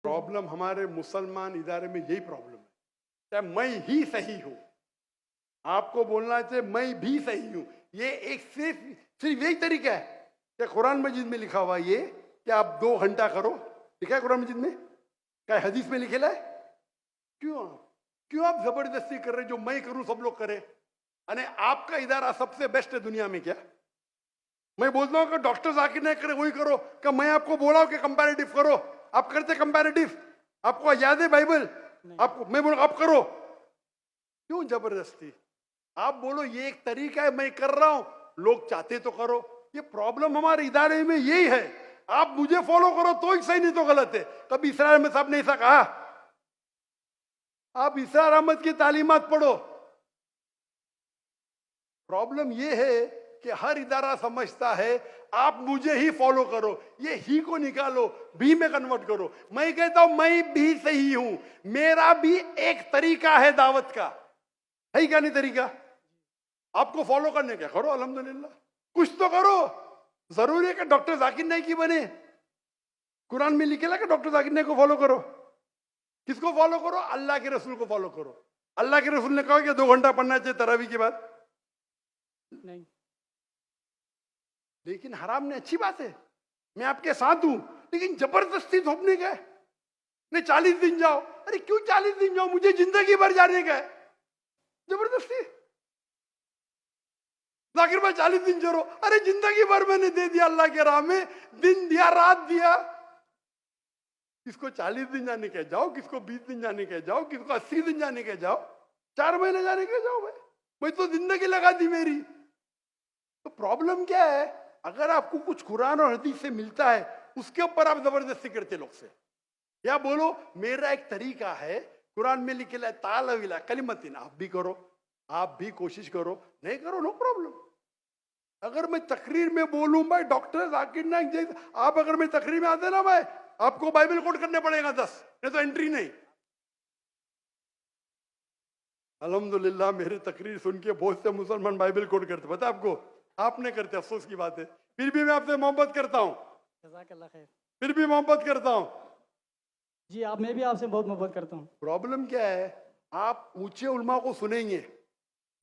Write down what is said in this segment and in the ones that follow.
Problem हमारे मुसलमान इदारे में यही प्रॉब्लम है, चाहे मैं ही सही हूं, आपको बोलना चाहिए मैं भी सही हूं। ये एक सिर्फ सिर्फ यही तरीका है क्या कुरान मजीद में लिखा हुआ ये कि आप 2 घंटा करो, लिखा है कुरान मजीद में, क्या हदीस में लिखेला है? क्यों आप जबरदस्ती कर रहे? जो मैं करूं सब लोग करें, अरे आपका इदारा सबसे बेस्ट है दुनिया में क्या? मैं बोलता हूं कि डॉक्टर जाकिर नहीं करे वही करो, क्या मैं आपको बोला हूं कि कंपैरेटिव करो? आप करते कंपैरेटिव? आपको याद है बाइबल? आपको मैं बोलूं आप करो, क्यों जबरदस्ती? आप बोलो ये एक तरीका है, मैं कर रहा हूं, लोग चाहते तो करो। ये प्रॉब्लम हमारे इदारे में यही है, आप मुझे फॉलो करो तो ही सही, नहीं तो गलत है। कभी इसरार अहमद साहब ने ऐसा कहा? आप इसरार अहमद की तालीमात पढ़ो। प्रॉब्लम ये है कि हर इदारा समझता है आप मुझे ही फॉलो करो, ये ही को निकालो, भी में कन्वर्ट करो। मैं कहता हूं मैं भी सही हूं, मेरा भी एक तरीका है दावत का, है क्या नहीं तरीका? आपको फॉलो करने क्या, करो अल्हम्दुलिल्लाह, कुछ तो करो। जरूरी है कि डॉक्टर जाकिर नाइक की बने? कुरान में लिखेला कि डॉक्टर जाकिर नाइक को फॉलो करो? किसको फॉलो करो? अल्लाह के रसूल को फॉलो करो। अल्लाह के रसूल ने कहा कि 2 घंटा पढ़ना चाहिए तरावी के बाद? नहीं। लेकिन हराम ने अच्छी बात है, मैं आपके साथ हूं, लेकिन जबरदस्ती थोपने का है। नहीं 40 दिन जाओ, अरे क्यों 40 दिन जाओ? मुझे जिंदगी भर जाने का है, जबरदस्ती। जाकिर भाई 40 दिन चलो, अरे जिंदगी भर मैंने दे दिया अल्लाह के राह में, दिन दिया रात दिया। किसको 40 दिन जाने के जाओ, किसको 20 दिन जाने के जाओ, किसको 80 दिन जाने के जाओ, 4 महीने जाने के जाओ। भाई मैं तो जिंदगी लगा दी मेरी। तो प्रॉब्लम क्या है? अगर आपको कुछ कुरान और हदीस से मिलता है, उसके ऊपर आप जबरदस्ती करते लोग से, या बोलो मेरा एक तरीका है, कुरान में लिखेला है तालविला कलिमतिन, आप भी करो, आप भी कोशिश करो, नहीं करो नो प्रॉब्लम। अगर मैं तकरीर में बोलूं भाई डॉक्टर जाकिर नाइक जैसे, आप अगर मैं तकरीर में आते ना भाई, आपको बाइबल कोट करने पड़ेगा 10, नहीं तो एंट्री नहीं। अल्हम्दुलिल्लाह मेरे तकरीर सुन के बहुत से मुसलमान बाइबल कोट करते, पता आपको? आप नहीं करते, अफसोस की बात है। फिर भी मैं आपसे मोहब्बत करता हूं, जज़ाकल्लाह खैर। फिर भी मोहब्बत करता हूं। जी आप, मैं भी आपसे बहुत मोहब्बत करता हूँ। प्रॉब्लम क्या है? आप ऊंचे उलमा को सुनेंगे,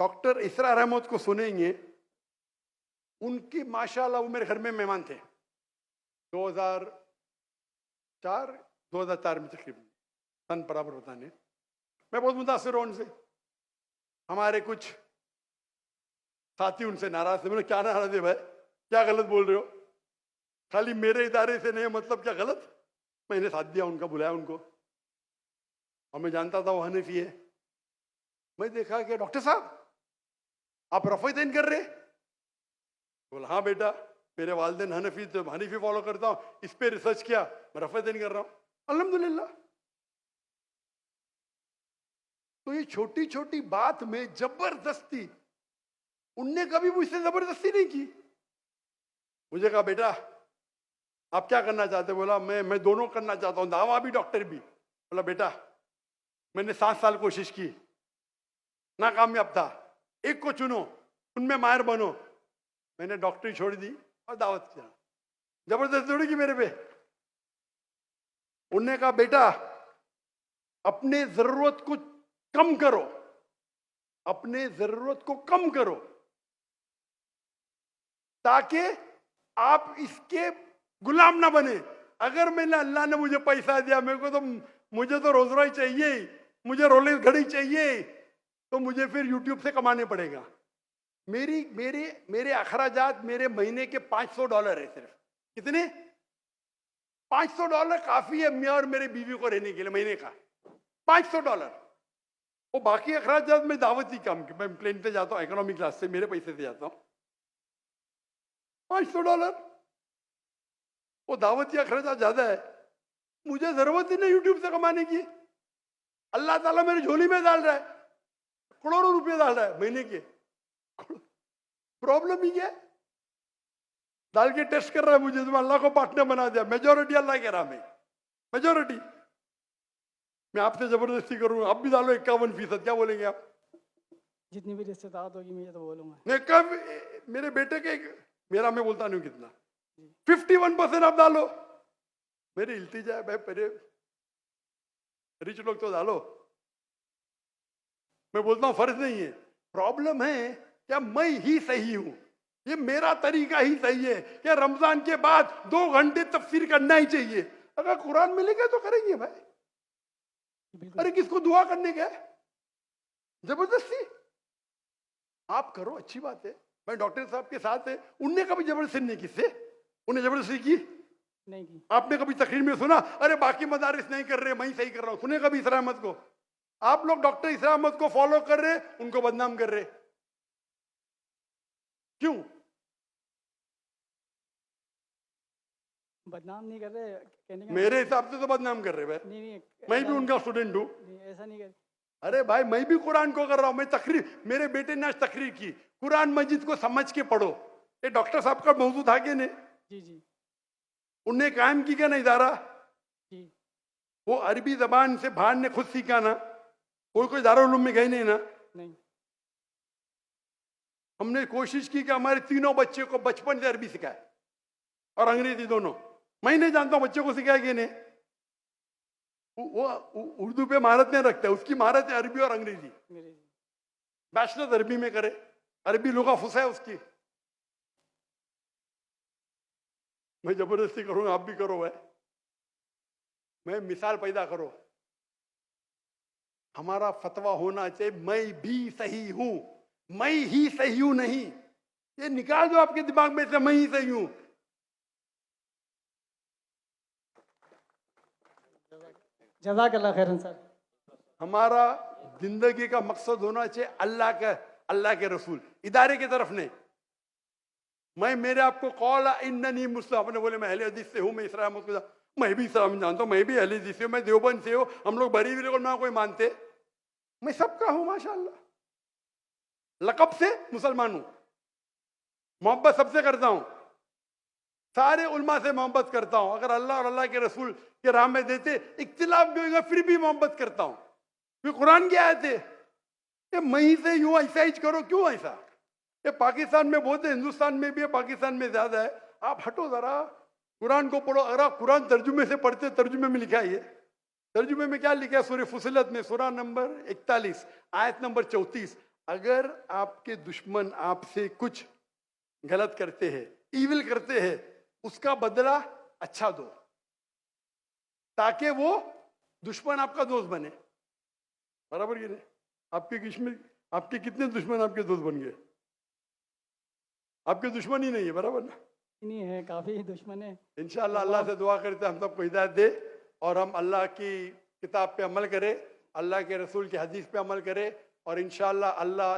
डॉक्टर इसरार अहमद को सुनेंगे, उनकी माशाल्लाह वो मेरे घर में मेहमान थे 2004 में तकरीबन, सन बराबर बताने। मैं बहुत मुतासिर हूं उनसे। हमारे कुछ साथी उनसे नाराज थे। मैंने क्या नाराज है भाई, क्या गलत बोल रहे हो? खाली मेरे इदारे से नहीं, मतलब क्या गलत? मैंने साथ दिया उनका, बुलाया उनको, और मैं जानता था वो हनफी है। मैं देखा कि डॉक्टर साहब आप रफ़ीदैन कर रहे? बोला हाँ बेटा, मेरे वालिदैन हनफी, तो हनीफी फॉलो करता हूँ, इस पे रिसर्च किया, मैं रफ़ीदैन कर रहा हूँ अल्हम्दुलिल्लाह। तो ये छोटी छोटी बात में जबरदस्ती, उनने कभी मुझसे जबरदस्ती नहीं की। मुझे कहा बेटा आप क्या करना चाहते? बोला मैं दोनों करना चाहता हूँ, दावा भी डॉक्टर भी। बोला बेटा मैंने 7 साल कोशिश की, नाकामयाब था, एक को चुनो, उनमें माहिर बनो। मैंने डॉक्टरी छोड़ दी और दावत किया। जबरदस्ती थोड़ी की मेरे पे। उनने कहा बेटा अपने जरूरत को कम करो, अपने जरूरत को कम करो, ताकि आप इसके गुलाम ना बने। अगर मैंने, अल्लाह ने मुझे पैसा दिया, मुझे तो रोजगार चाहिए ही, मुझे रोलेक्स घड़ी चाहिए, तो मुझे फिर यूट्यूब से कमाने पड़ेगा। मेरे अखराजात मेरे महीने के $500 है सिर्फ। कितने? $500 काफी है मैं और मेरे बीवी को रहने के लिए, महीने का $500। वो बाकी अखराजात में दावती काम की, मैं प्लेन पे जाता हूँ इकोनॉमी क्लास से, मेरे पैसे से जाता हूँ। $500 वो दावती अखराजात ज्यादा है। मुझे जरूरत ही नहीं यूट्यूब से कमाने की। अल्लाह ताला मेरी झोली में डाल रहा है, करोड़ों रुपए डाल रहा है महीने के। प्रॉब्लम ही क्या है? डाल के टेस्ट कर रहा है मुझे, तो अल्लाह को पार्टनर बना दिया। मेजोरिटी अल्लाह के राह में, मेजोरिटी। मैं आपसे जबरदस्ती करूँ, आप भी डालो 51%, क्या बोलेंगे आप? जितनी भी रिश्तेदार होगी मैं ये तो बोलूँगा। नहीं कब मेरे बेटे के, मेरा मैं बोलता नहीं कितना, 51% आप डालो। मेरी इल्तिजा है भाई, रिच लोग तो डालो, मैं बोलता हूं फर्ज नहीं है। प्रॉब्लम है क्या मैं ही सही हूं, ये मेरा तरीका ही सही है क्या रमजान के बाद 2 घंटे तफसीर करना ही चाहिए? अगर कुरान में लिखा है तो करेंगे भाई। बिल्कुल। अरे किसको दुआ करने का है जबरदस्ती? आप करो, अच्छी बात है। मैं डॉक्टर साहब के साथ है, उनने कभी जबरदस्ती नहीं की से, उन्हें जबरदस्ती की नहीं की। आपने कभी तकरीर में सुना अरे बाकी मदारिस नहीं कर रहे मैं ही सही कर रहा हूं? सुने कभी इसरा अहमद को? आप लोग डॉक्टर इसरा अहमद को फॉलो कर रहे, उनको बदनाम कर रहे, क्यों? बदनाम नहीं कर रहे, कहने का मेरे हिसाब से तो बदनाम कर रहे भाई। नहीं नहीं, मैं ऐसा भी उनका स्टूडेंट हूं। नहीं, ऐसा नहीं कर। अरे भाई मैं भी कुरान को कर रहा हूं, मैं तकरीर, मेरे बेटे ने आज तकरीर की, कुरान मस्जिद को समझ के पढ़ो। ये डॉक्टर साहब का मौजूद था कि नहीं? जी जी उनने कायम की क्या ना इदारा? जी। वो अरबी जबान से बाहर ने खुद सीखा ना, कोई दारुल उलूम में गए नहीं ना। नहीं। हमने कोशिश की कि हमारे तीनों बच्चे को बचपन से अरबी सिखाए और अंग्रेजी दोनों। मैं नहीं जानता हूं बच्चे को सिखाया कि नहीं। वो उर्दू पे महारत नहीं रखता है, उसकी महारत है अरबी और अंग्रेजी। अंग्रेजी। बैचलर अरबी में करे, अरबी लुगा फुसा है उसकी। मैं जबरदस्ती करूंगा, आप भी करो भाई, मैं मिसाल पैदा करो। हमारा फतवा होना चाहिए मैं भी सही हूं, मैं ही सही हूं नहीं। ये निकाल दो आपके दिमाग में से मैं ही सही हूं। जज़ाकल्लाह खैरन सर। हमारा जिंदगी का मकसद होना चाहिए अल्लाह के रसूल, इदारे की तरफ नहीं। मैं मेरे आपको कौल इन्ननी मुस्लिम, आपने बोले मैं अहले हदीस से हूं, मैं इसरा अहमद को मैं भी इस्लाम जानता हूं, मैं भी अहले हदीस से हूं, मैं देवबंद से हूं, हम लोग बरीली को ना कोई मानते, मैं सबका हूं माशाअल्लाह। लकब से मुसलमान हूं, मोहब्बत सबसे करता हूं, सारे उल्मा से मोहब्बत करता हूं। अगर अल्लाह और अल्लाह के रसूल के राह में देते इख्तिलाफ भी होगा फिर भी मोहब्बत करता हूं। फिर कुरान की आयत है ये मैं ही से यूं ऐसा ही करो, क्यों ऐसा? ये पाकिस्तान में बहुत है, हिंदुस्तान में भी है, पाकिस्तान में ज्यादा है। आप हटो जरा, कुरान को पढ़ो। अगर आप कुरान तर्जुमे से पढ़ते, तर्जुमे में लिखा है, तर्जुमे में क्या लिखा है? सूरह फुसिलत में सूरह नंबर 41 आयत नंबर 34, अगर आपके दुश्मन आपसे कुछ गलत करते हैं, ईविल करते हैं, उसका बदला अच्छा दो ताकि वो दुश्मन आपका दोस्त बने। बराबर की नहीं? आपके कितने दुश्मन आपके दोस्त बन गए? आपके दुश्मन ही नहीं है, बराबर ना? नहीं है, काफी दुश्मन है। इंशाअल्लाह अल्लाह से दुआ करते हम सबको हिदायत दे और हम अल्लाह की किताब पे अमल करें, अल्लाह के रसूल की हदीस पे अमल करें और इंशाअल्लाह अल्लाह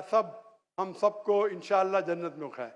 हम सबको इंशाअल्लाह जन्नत में उठाए।